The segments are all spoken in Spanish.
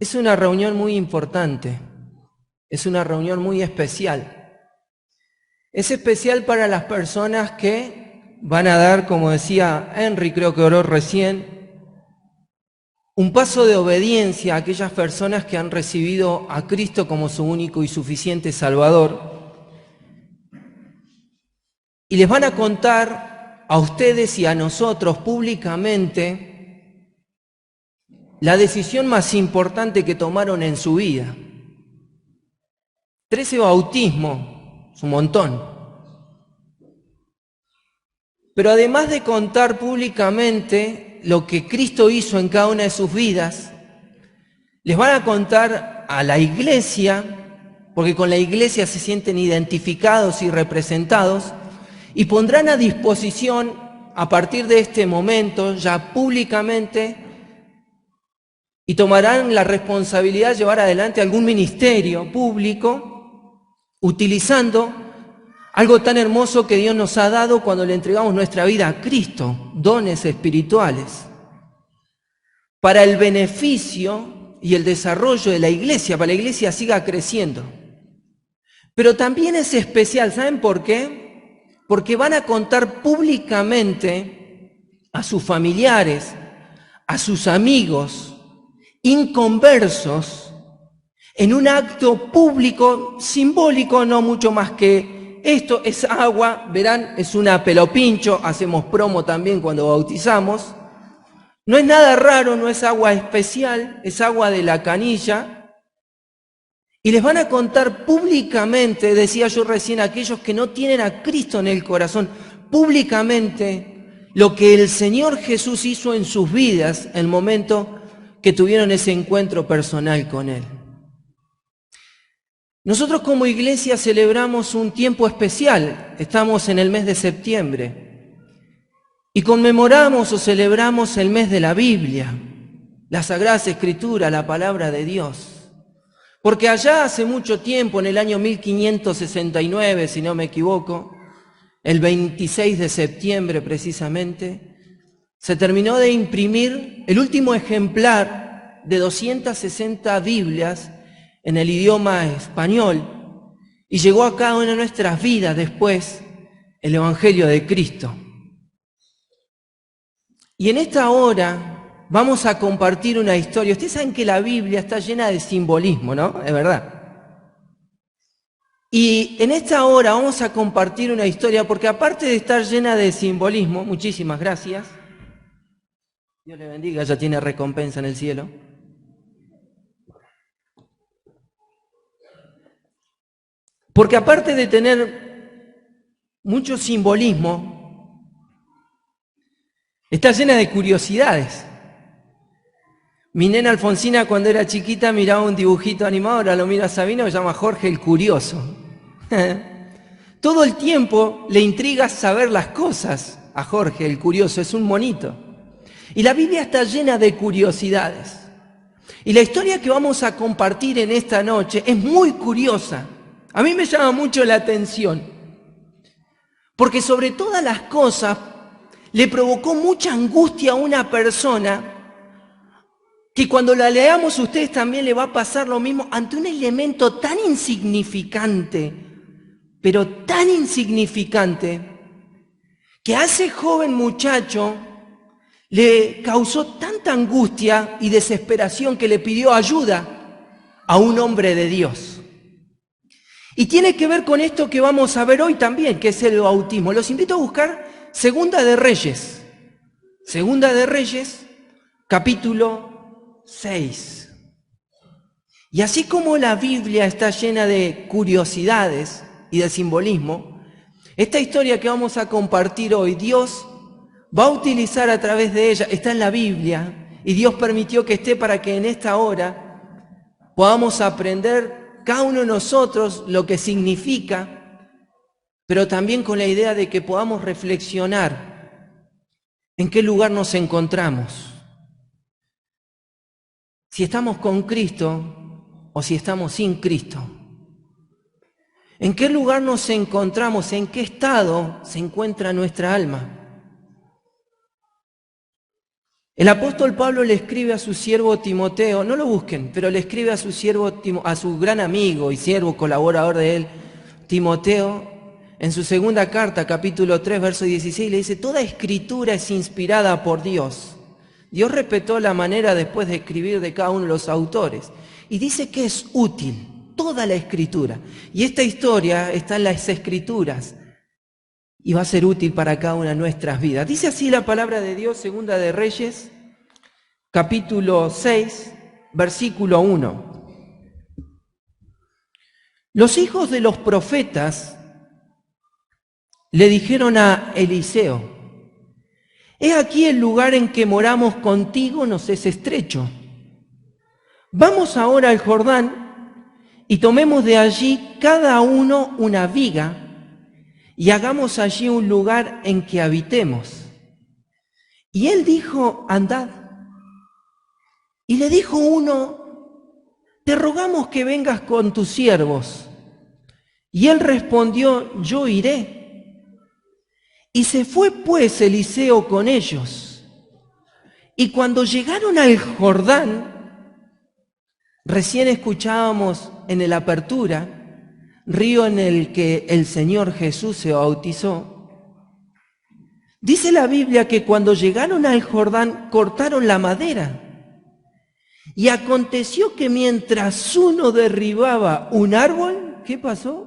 Es una reunión muy importante, es una reunión muy especial. Es especial para las personas que van a dar, como decía Henry, creo que oró recién, un paso de obediencia a aquellas personas que han recibido a Cristo como su único y suficiente Salvador. Y les van a contar a ustedes y a nosotros públicamente la decisión más importante que tomaron en su vida. 13 bautismos, es un montón. Pero además de contar públicamente lo que Cristo hizo en cada una de sus vidas, les van a contar a la iglesia, porque con la iglesia se sienten identificados y representados, y pondrán a disposición, a partir de este momento, ya públicamente, y tomarán la responsabilidad de llevar adelante algún ministerio público, utilizando algo tan hermoso que Dios nos ha dado cuando le entregamos nuestra vida a Cristo, dones espirituales, para el beneficio y el desarrollo de la iglesia, para que la iglesia siga creciendo. Pero también es especial, ¿saben por qué? Porque van a contar públicamente a sus familiares, a sus amigos, inconversos, en un acto público, simbólico, no mucho más que esto. Es agua, verán, es una pelopincho, hacemos promo también cuando bautizamos. No es nada raro, no es agua especial, es agua de la canilla. Y les van a contar públicamente, decía yo recién, a aquellos que no tienen a Cristo en el corazón, públicamente lo que el Señor Jesús hizo en sus vidas en el momento que tuvieron ese encuentro personal con Él. Nosotros como iglesia celebramos un tiempo especial, estamos en el mes de septiembre, y conmemoramos o celebramos el mes de la Biblia, la Sagrada Escritura, la Palabra de Dios. Porque allá hace mucho tiempo, en el año 1569, si no me equivoco, el 26 de septiembre precisamente, se terminó de imprimir el último ejemplar de 260 Biblias en el idioma español, y llegó a cada una de nuestras vidas después el Evangelio de Cristo. Y en esta hora vamos a compartir una historia. Ustedes saben que la Biblia está llena de simbolismo, ¿no? Es verdad. Y en esta hora vamos a compartir una historia, porque aparte de estar llena de simbolismo, muchísimas gracias, Dios le bendiga, ya tiene recompensa en el cielo. Porque aparte de tener mucho simbolismo, está llena de curiosidades. Mi nena Alfonsina, cuando era chiquita, miraba un dibujito animado, ahora lo mira Sabino, que se llama Jorge el Curioso. Todo el tiempo le intriga saber las cosas a Jorge el Curioso, es un monito. Y la Biblia está llena de curiosidades. Y la historia que vamos a compartir en esta noche es muy curiosa. A mí me llama mucho la atención, porque sobre todas las cosas le provocó mucha angustia a una persona que cuando la leamos a ustedes también le va a pasar lo mismo ante un elemento tan insignificante, pero tan insignificante, que a ese joven muchacho le causó tanta angustia y desesperación que le pidió ayuda a un hombre de Dios. Y tiene que ver con esto que vamos a ver hoy también, que es el bautismo. Los invito a buscar Segunda de Reyes. Segunda de Reyes, capítulo 6. Y así como la Biblia está llena de curiosidades y de simbolismo, esta historia que vamos a compartir hoy, Dios va a utilizar a través de ella, está en la Biblia, y Dios permitió que esté para que en esta hora podamos aprender cada uno de nosotros lo que significa, pero también con la idea de que podamos reflexionar en qué lugar nos encontramos. Si estamos con Cristo o si estamos sin Cristo. ¿En qué lugar nos encontramos? ¿En qué estado se encuentra nuestra alma? El apóstol Pablo le escribe a su siervo Timoteo, no lo busquen, pero le escribe a su siervo, a su gran amigo y siervo, colaborador de él, Timoteo, en su segunda carta, capítulo 3, verso 16, le dice: toda escritura es inspirada por Dios. Dios respetó la manera después de escribir de cada uno de los autores. Y dice que es útil, toda la escritura. Y esta historia está en las escrituras y va a ser útil para cada una de nuestras vidas. Dice así la palabra de Dios, Segunda de Reyes, capítulo 6, versículo 1. Los hijos de los profetas le dijeron a Eliseo: he aquí el lugar en que moramos contigo nos es estrecho. Vamos ahora al Jordán y tomemos de allí cada uno una viga y hagamos allí un lugar en que habitemos. Y él dijo: andad. Y le dijo uno: te rogamos que vengas con tus siervos. Y él respondió: yo iré. Y se fue pues Eliseo con ellos. Y cuando llegaron al Jordán, recién escuchábamos en la apertura, río en el que el Señor Jesús se bautizó, dice la Biblia que cuando llegaron al Jordán cortaron la madera. Y aconteció que mientras uno derribaba un árbol, ¿qué pasó?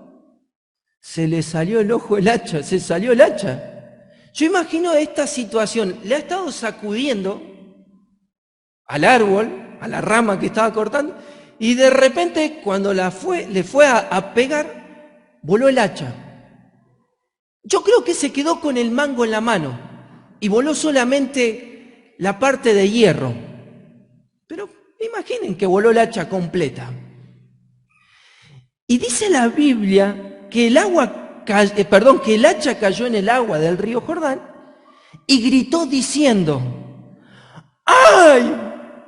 Se le salió el ojo el hacha, se salió el hacha. Yo imagino esta situación, le ha estado sacudiendo al árbol, a la rama que estaba cortando, y de repente cuando le fue a pegar, voló el hacha. Yo creo que se quedó con el mango en la mano y voló solamente la parte de hierro. Pero imaginen que voló el hacha completa. Y dice la Biblia que el hacha cayó en el agua del río Jordán y gritó diciendo: ¡ay,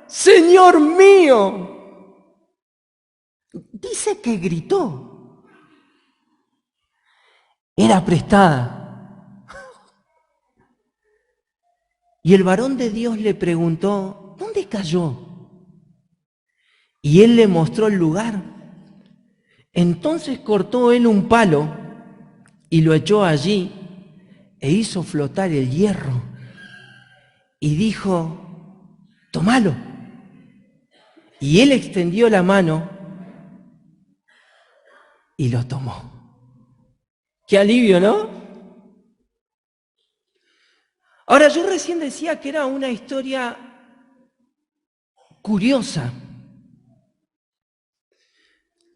Señor mío! Dice que gritó. Era prestada. Y el varón de Dios le preguntó: ¿dónde cayó? Y él le mostró el lugar. Entonces cortó él un palo y lo echó allí e hizo flotar el hierro. Y dijo: tómalo. Y él extendió la mano y lo tomó. Qué alivio, ¿no? Ahora, yo recién decía que era una historia curiosa.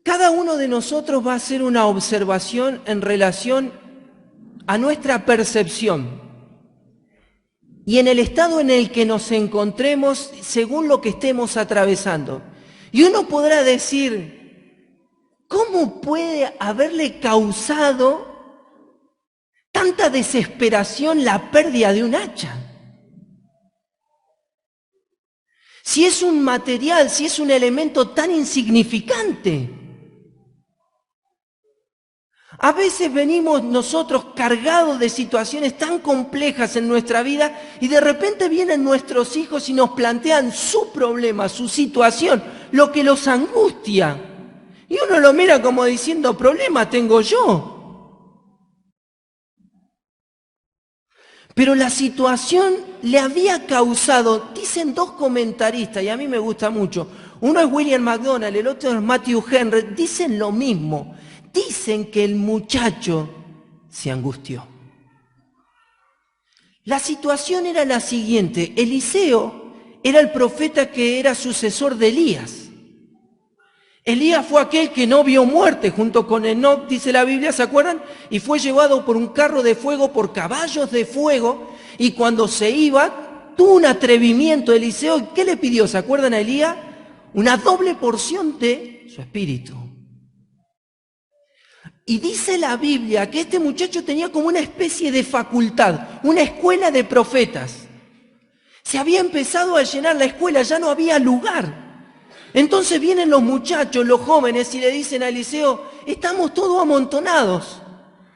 Cada uno de nosotros va a hacer una observación en relación a nuestra percepción y en el estado en el que nos encontremos según lo que estemos atravesando. Y uno podrá decir: ¿cómo puede haberle causado tanta desesperación la pérdida de un hacha? Si es un material, si es un elemento tan insignificante. A veces venimos nosotros cargados de situaciones tan complejas en nuestra vida y de repente vienen nuestros hijos y nos plantean su problema, su situación, lo que los angustia. Y uno lo mira como diciendo: problema tengo yo. Pero la situación le había causado, dicen dos comentaristas, y a mí me gusta mucho, uno es William MacDonald, el otro es Matthew Henry, dicen lo mismo. Dicen que el muchacho se angustió. La situación era la siguiente: Eliseo era el profeta que era sucesor de Elías. Elías fue aquel que no vio muerte junto con Enoc, dice la Biblia, ¿se acuerdan? Y fue llevado por un carro de fuego, por caballos de fuego, y cuando se iba, tuvo un atrevimiento Eliseo. ¿Qué le pidió? ¿Se acuerdan a Elías? Una doble porción de su espíritu. Y dice la Biblia que este muchacho tenía como una especie de facultad, una escuela de profetas. Se había empezado a llenar la escuela, ya no había lugar. Entonces vienen los muchachos, los jóvenes, y le dicen a Eliseo: estamos todos amontonados,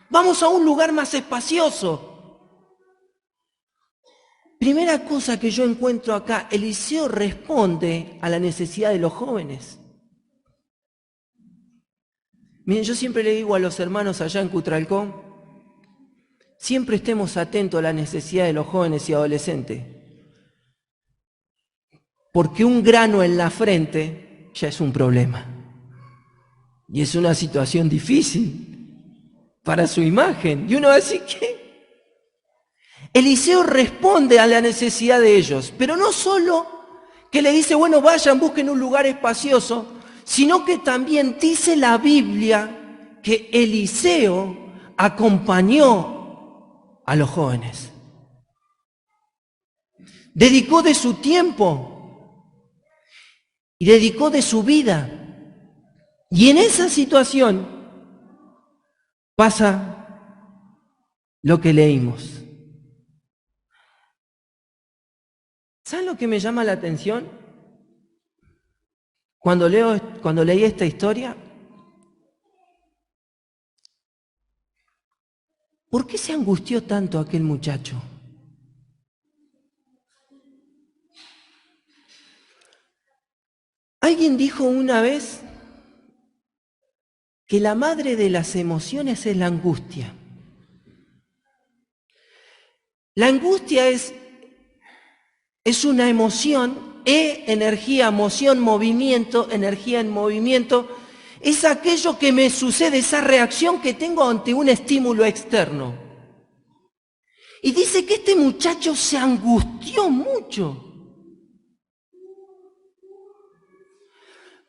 vamos a un lugar más espacioso. Primera cosa que yo encuentro acá, Eliseo responde a la necesidad de los jóvenes. Miren, yo siempre le digo a los hermanos allá en Cutralcó, siempre estemos atentos a la necesidad de los jóvenes y adolescentes. Porque un grano en la frente ya es un problema. Y es una situación difícil para su imagen. Y uno va a decir, ¿qué? Eliseo responde a la necesidad de ellos, pero no solo que le dice, bueno, vayan, busquen un lugar espacioso, sino que también dice la Biblia que Eliseo acompañó a los jóvenes. Dedicó de su tiempo y dedicó de su vida. Y en esa situación pasa lo que leímos. ¿Saben lo que me llama la atención? Cuando leí esta historia, ¿por qué se angustió tanto aquel muchacho? Alguien dijo una vez que la madre de las emociones es la angustia. La angustia es una emoción, energía, emoción, movimiento, energía en movimiento. Es aquello que me sucede, esa reacción que tengo ante un estímulo externo. Y dice que este muchacho se angustió mucho.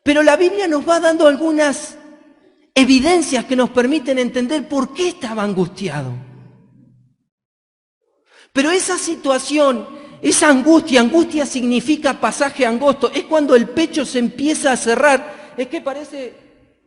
Pero la Biblia nos va dando algunas evidencias que nos permiten entender por qué estaba angustiado. Pero esa situación, esa angustia significa pasaje angosto, es cuando el pecho se empieza a cerrar, es que parece,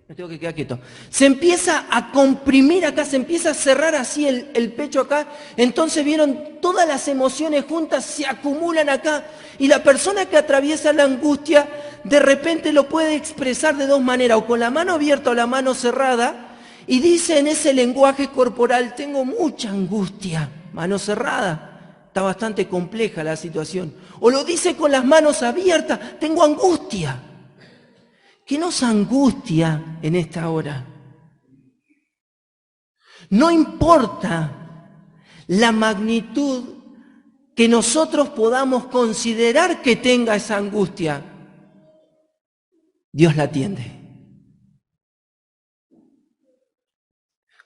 me tengo que quedar quieto, se empieza a comprimir acá, se empieza a cerrar así el pecho acá, entonces vieron todas las emociones juntas, se acumulan acá, y la persona que atraviesa la angustia de repente lo puede expresar de dos maneras, o con la mano abierta o la mano cerrada, y dice en ese lenguaje corporal, tengo mucha angustia, mano cerrada, está bastante compleja la situación. O lo dice con las manos abiertas, tengo angustia. ¿Qué nos angustia en esta hora? No importa la magnitud que nosotros podamos considerar que tenga esa angustia, Dios la atiende.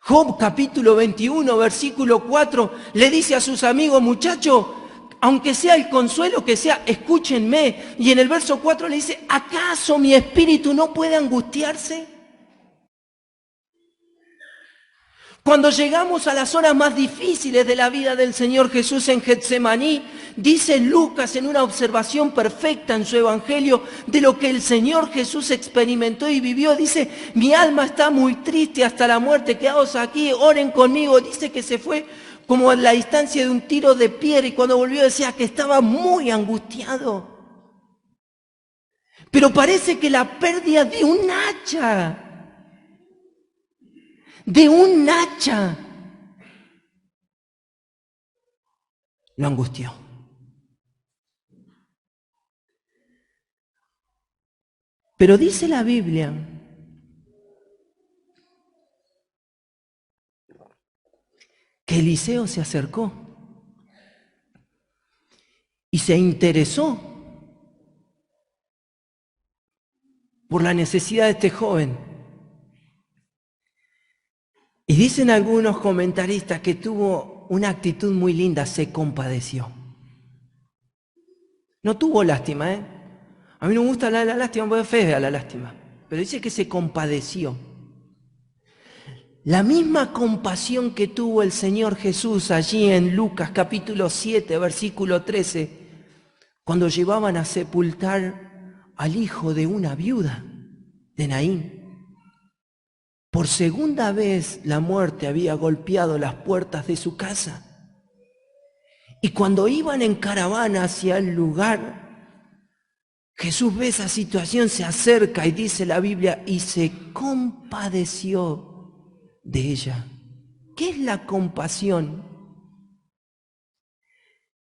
Job capítulo 21, versículo 4, le dice a sus amigos, muchachos, aunque sea el consuelo que sea, escúchenme. Y en el verso 4 le dice, ¿acaso mi espíritu no puede angustiarse? Cuando llegamos a las horas más difíciles de la vida del Señor Jesús en Getsemaní, dice Lucas en una observación perfecta en su evangelio de lo que el Señor Jesús experimentó y vivió, dice, mi alma está muy triste hasta la muerte, quedaos aquí, oren conmigo, dice que se fue como a la distancia de un tiro de piedra y cuando volvió decía que estaba muy angustiado. Pero parece que la pérdida de un hacha, lo angustió. Pero dice la Biblia que Eliseo se acercó y se interesó por la necesidad de este joven. Y dicen algunos comentaristas que tuvo una actitud muy linda, se compadeció. No tuvo lástima, ¿eh? A mí no me gusta la lástima, porque es fea la lástima. Pero dice que se compadeció. La misma compasión que tuvo el Señor Jesús allí en Lucas capítulo 7, versículo 13, cuando llevaban a sepultar al hijo de una viuda, de Naín. Por segunda vez la muerte había golpeado las puertas de su casa. Y cuando iban en caravana hacia el lugar, Jesús ve esa situación, se acerca y dice la Biblia, y se compadeció de ella. ¿Qué es la compasión?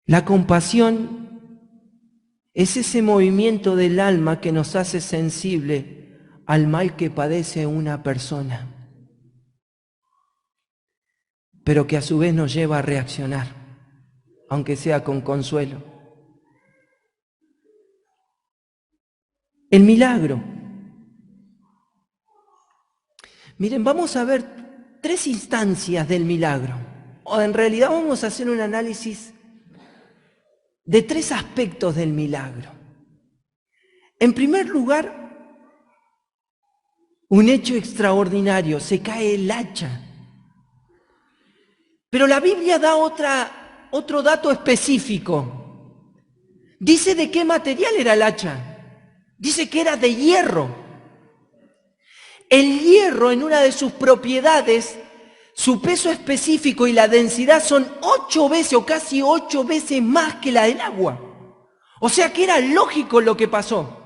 La compasión es ese movimiento del alma que nos hace sensible al mal que padece una persona, pero que a su vez nos lleva a reaccionar, aunque sea con consuelo. El milagro. Miren, vamos a ver 3 instancias del milagro, o en realidad vamos a hacer un análisis de 3 aspectos del milagro. En primer lugar, un hecho extraordinario, se cae el hacha. Pero la Biblia da otro dato específico. Dice de qué material era el hacha. Dice que era de hierro. El hierro, en una de sus propiedades, su peso específico y la densidad son 8 veces o casi 8 veces más que la del agua. O sea que era lógico lo que pasó.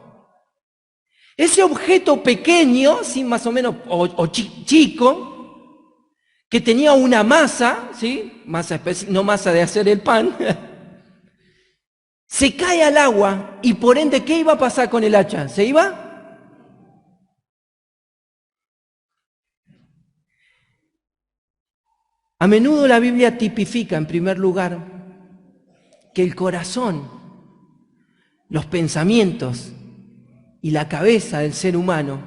Ese objeto pequeño, sí, más o menos, o chico, que tenía una masa, ¿sí? Masa no masa de hacer el pan, se cae al agua y por ende, ¿qué iba a pasar con el hacha? ¿Se iba? A menudo la Biblia tipifica, en primer lugar, que el corazón, los pensamientos y la cabeza del ser humano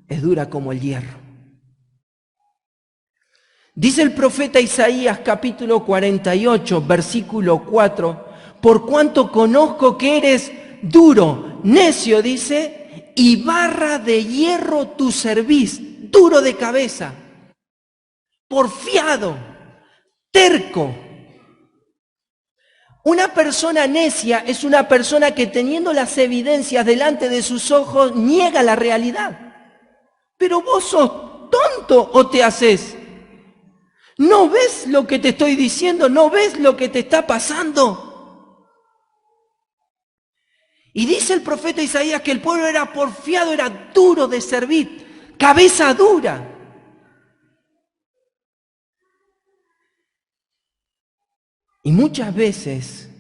es dura como el hierro. Dice el profeta Isaías capítulo 48, versículo 4, por cuanto conozco que eres duro, necio, dice, y barra de hierro tu cerviz, duro de cabeza, porfiado, terco. Una persona necia es una persona que teniendo las evidencias delante de sus ojos niega la realidad. Pero vos sos tonto o te haces. ¿No ves lo que te estoy diciendo? ¿No ves lo que te está pasando? Y dice el profeta Isaías que el pueblo era porfiado, era duro de servir, cabeza dura. Y muchas veces,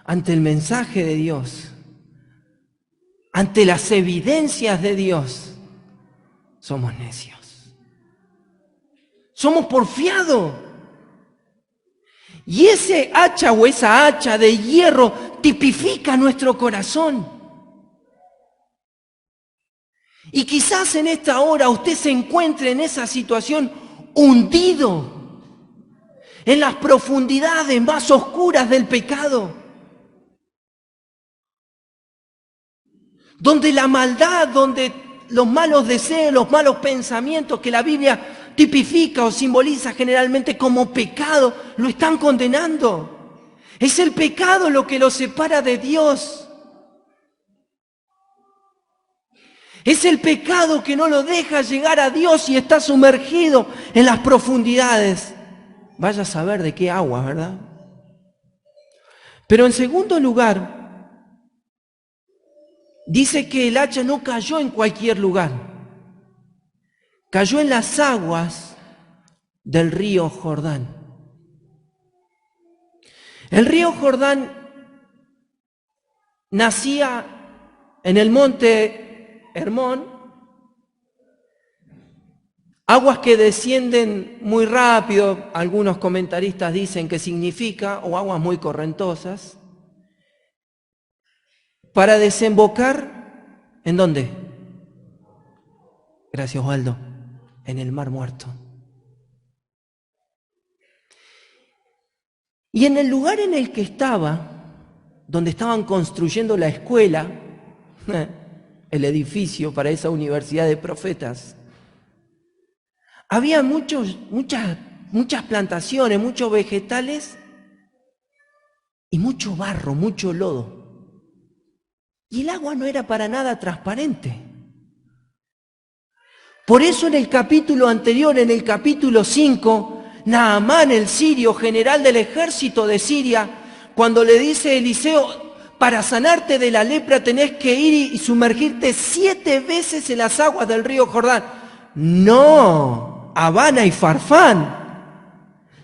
ante el mensaje de Dios, ante las evidencias de Dios, somos necios. Somos porfiados. Y ese hacha o esa hacha de hierro tipifica nuestro corazón. Y quizás en esta hora usted se encuentre en esa situación hundido en las profundidades más oscuras del pecado, donde la maldad, donde los malos deseos, los malos pensamientos que la Biblia tipifica o simboliza generalmente como pecado, lo están condenando. Es el pecado lo que lo separa de Dios. Es el pecado que no lo deja llegar a Dios y está sumergido en las profundidades. Vaya a saber de qué agua, ¿verdad? Pero en segundo lugar, dice que el hacha no cayó en cualquier lugar. Cayó en las aguas del río Jordán. El río Jordán nacía en el monte Hermón, aguas que descienden muy rápido, algunos comentaristas dicen que significa, o aguas muy correntosas, para desembocar, ¿en dónde? Gracias, Osvaldo. En el Mar Muerto. Y en el lugar en el que estaba, donde estaban construyendo la escuela, el edificio para esa universidad de profetas, había muchas plantaciones, muchos vegetales y mucho barro, mucho lodo. Y el agua no era para nada transparente. Por eso en el capítulo anterior, en el capítulo 5, Naamán, el sirio, general del ejército de Siria, cuando le dice a Eliseo, para sanarte de la lepra tenés que ir y sumergirte 7 veces en las aguas del río Jordán. No, Habana y Farfán,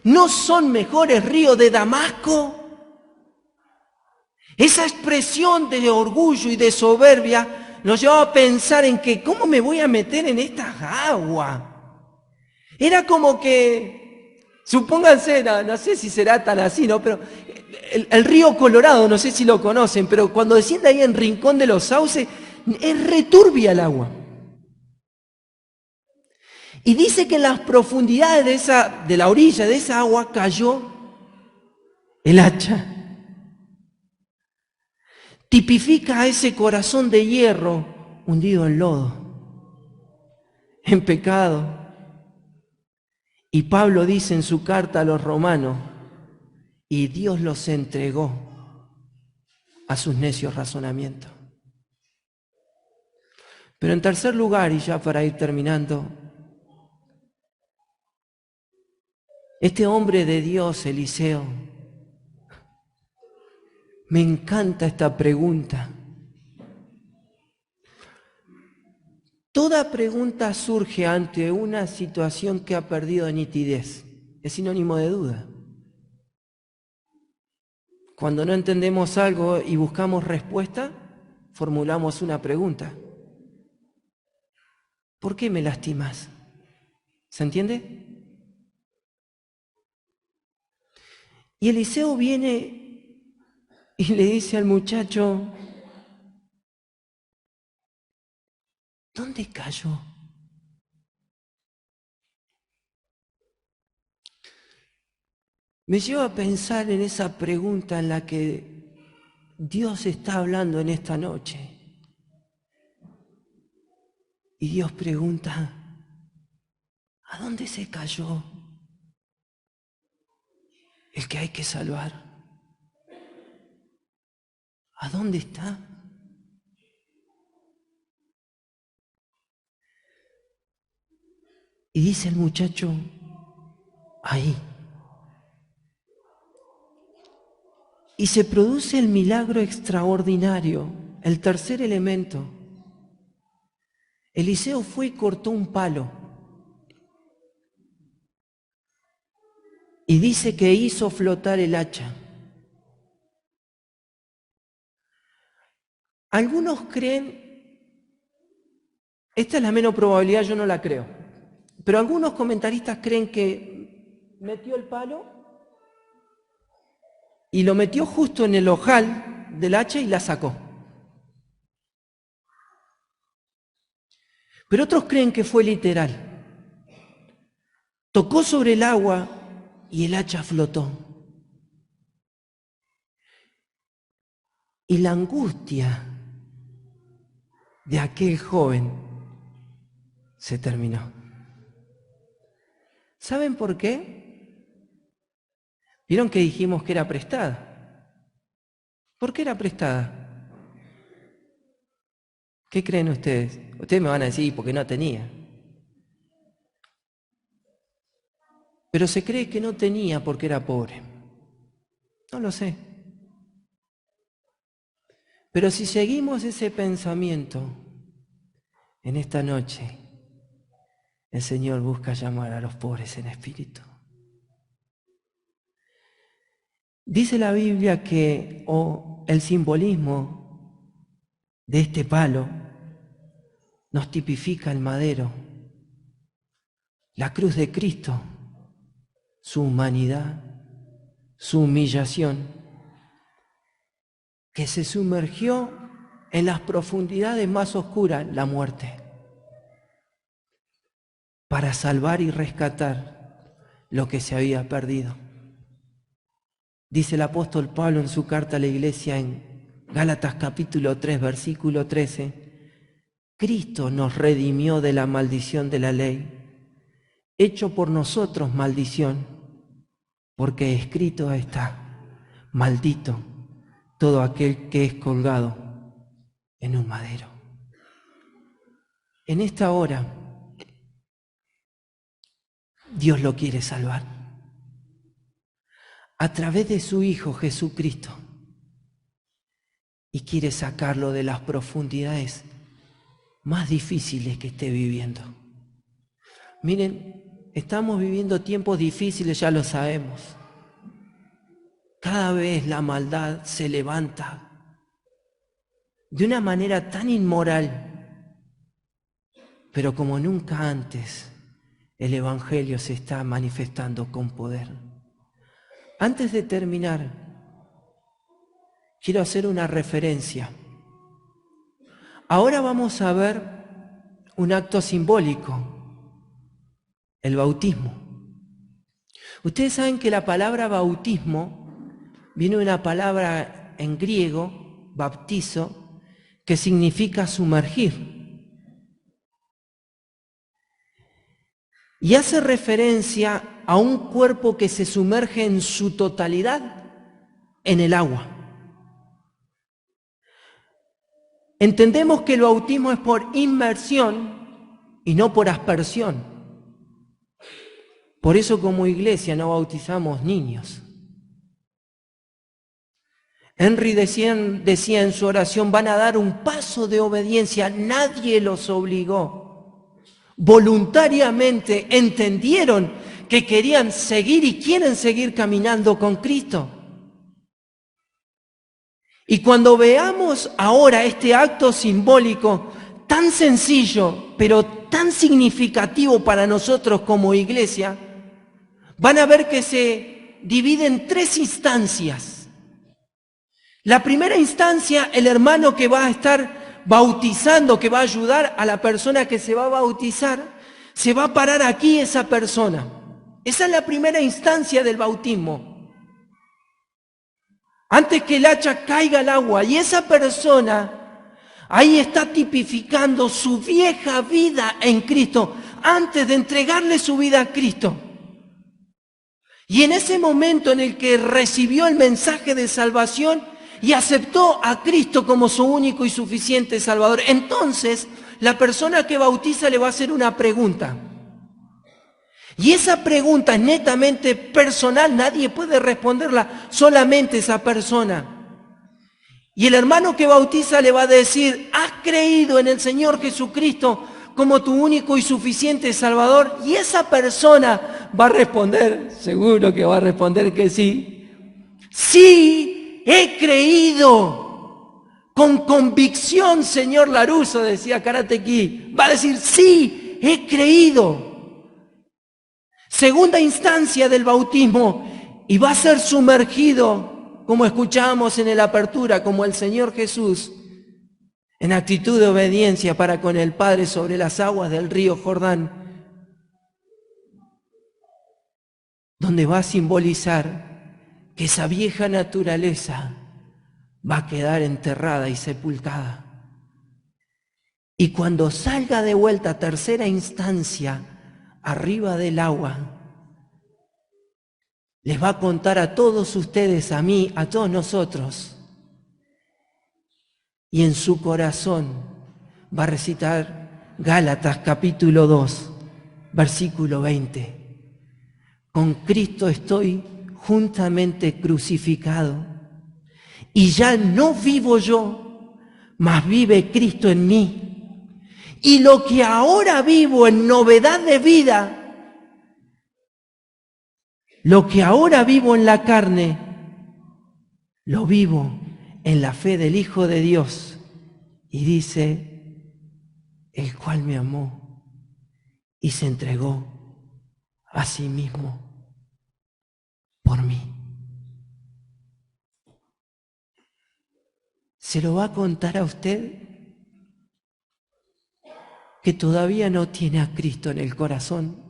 ¿no son mejores ríos de Damasco? Esa expresión de orgullo y de soberbia nos llevaba a pensar en que, ¿cómo me voy a meter en esta agua? Era como que, supónganse, no sé si será tan así, ¿no? Pero el río Colorado, no sé si lo conocen, pero cuando desciende ahí en Rincón de los Sauces, es returbia el agua. Y dice que en las profundidades de la orilla de esa agua cayó el hacha. Tipifica a ese corazón de hierro hundido en lodo, en pecado. Y Pablo dice en su carta a los romanos, y Dios los entregó a sus necios razonamientos. Pero en tercer lugar, y ya para ir terminando, este hombre de Dios, Eliseo, me encanta esta pregunta. Toda pregunta surge ante una situación que ha perdido nitidez. Es sinónimo de duda. Cuando no entendemos algo y buscamos respuesta, formulamos una pregunta. ¿Por qué me lastimas? ¿Se entiende? Y Eliseo viene y le dice al muchacho, ¿dónde cayó? Me lleva a pensar en esa pregunta en la que Dios está hablando en esta noche. Y Dios pregunta, ¿a dónde se cayó el que hay que salvar? ¿A dónde está? Y dice el muchacho, ahí. Y se produce el milagro extraordinario, el tercer elemento. Eliseo fue y cortó un palo. Y dice que hizo flotar el hacha. Algunos creen, esta es la menos probabilidad, yo no la creo, pero algunos comentaristas creen que metió el palo y lo metió justo en el ojal del hacha y la sacó. Pero otros creen que fue literal. Tocó sobre el agua y el hacha flotó. Y la angustia de aquel joven se terminó. ¿Saben por qué? ¿Vieron que dijimos que era prestada? ¿Por qué era prestada? ¿Qué creen ustedes? Ustedes me van a decir, porque no tenía. Pero se cree que no tenía porque era pobre. No lo sé. Pero si seguimos ese pensamiento, en esta noche, el Señor busca llamar a los pobres en espíritu. Dice la Biblia que el simbolismo de este palo nos tipifica el madero, la cruz de Cristo, su humanidad, su humillación, que se sumergió en las profundidades más oscuras, la muerte, para salvar y rescatar lo que se había perdido. Dice el apóstol Pablo en su carta a la iglesia en Gálatas capítulo 3, versículo 13, Cristo nos redimió de la maldición de la ley, hecho por nosotros maldición, porque escrito está, maldito todo aquel que es colgado en un madero. En esta hora, Dios lo quiere salvar a través de su Hijo Jesucristo y quiere sacarlo de las profundidades más difíciles que esté viviendo. Miren, estamos viviendo tiempos difíciles, ya lo sabemos. Cada vez la maldad se levanta de una manera tan inmoral, pero como nunca antes el Evangelio se está manifestando con poder. Antes de terminar, quiero hacer una referencia. Ahora vamos a ver un acto simbólico, el bautismo. Ustedes saben que la palabra bautismo viene de una palabra en griego, baptizo, que significa sumergir. Y hace referencia a un cuerpo que se sumerge en su totalidad en el agua. Entendemos que el bautismo es por inmersión y no por aspersión. Por eso como iglesia no bautizamos niños. Henry decía en su oración, van a dar un paso de obediencia, nadie los obligó. Voluntariamente entendieron que querían seguir y quieren seguir caminando con Cristo. Y cuando veamos ahora este acto simbólico tan sencillo, pero tan significativo para nosotros como iglesia, van a ver que se divide en 3 instancias. La primera instancia, el hermano que va a estar bautizando, que va a ayudar a la persona que se va a bautizar, se va a parar aquí esa persona. Esa es la primera instancia del bautismo. Antes que el hacha caiga al agua, y esa persona ahí está tipificando su vieja vida en Cristo, antes de entregarle su vida a Cristo. Y en ese momento en el que recibió el mensaje de salvación y aceptó a Cristo como su único y suficiente Salvador, entonces la persona que bautiza le va a hacer una pregunta. Y esa pregunta es netamente personal, nadie puede responderla, solamente esa persona. Y el hermano que bautiza le va a decir, ¿has creído en el Señor Jesucristo como tu único y suficiente Salvador? Y esa persona va a responder, seguro que va a responder que sí. Sí, he creído. Con convicción, señor Laruso, decía Karate Kid. Va a decir, sí, he creído. Segunda instancia del bautismo, y va a ser sumergido, como escuchábamos en la apertura, como el Señor Jesús, en actitud de obediencia para con el Padre sobre las aguas del río Jordán, donde va a simbolizar que esa vieja naturaleza va a quedar enterrada y sepultada. Y cuando salga de vuelta, tercera instancia, arriba del agua, les va a contar a todos ustedes, a mí, a todos nosotros, y en su corazón va a recitar Gálatas capítulo 2, versículo 20. Con Cristo estoy juntamente crucificado, y ya no vivo yo, mas vive Cristo en mí. Y lo que ahora vivo en novedad de vida, lo que ahora vivo en la carne, lo vivo en la fe del Hijo de Dios. Y dice, el cual me amó y se entregó a sí mismo por mí. ¿Se lo va a contar a usted que todavía no tiene a Cristo en el corazón?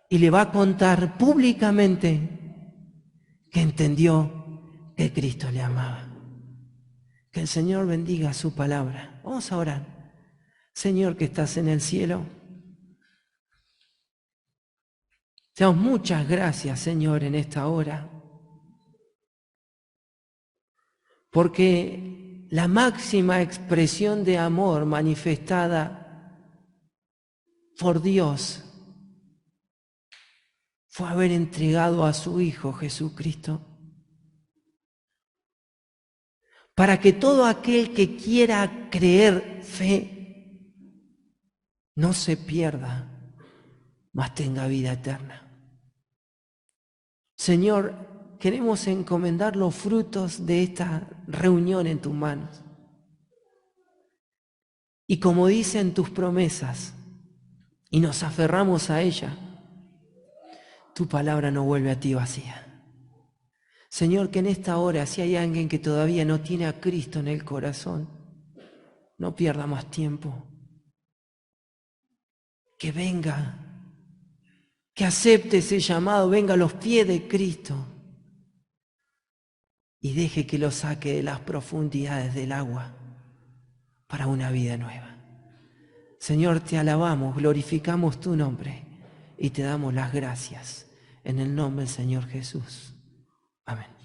Y le va a contar públicamente que entendió que Cristo le amaba. Que el Señor bendiga su palabra. Vamos a orar. Señor que estás en el cielo, te damos muchas gracias, Señor, en esta hora, porque la máxima expresión de amor manifestada por Dios fue haber entregado a su Hijo Jesucristo, para que todo aquel que quiera creer fe no se pierda, mas tenga vida eterna. Señor, queremos encomendar los frutos de esta reunión en tus manos. Y como dicen tus promesas, y nos aferramos a ella, tu palabra no vuelve a ti vacía. Señor, que en esta hora, si hay alguien que todavía no tiene a Cristo en el corazón, no pierda más tiempo. Que venga, que acepte ese llamado, venga a los pies de Cristo y deje que lo saque de las profundidades del agua para una vida nueva. Señor, te alabamos, glorificamos tu nombre y te damos las gracias en el nombre del Señor Jesús. Amén.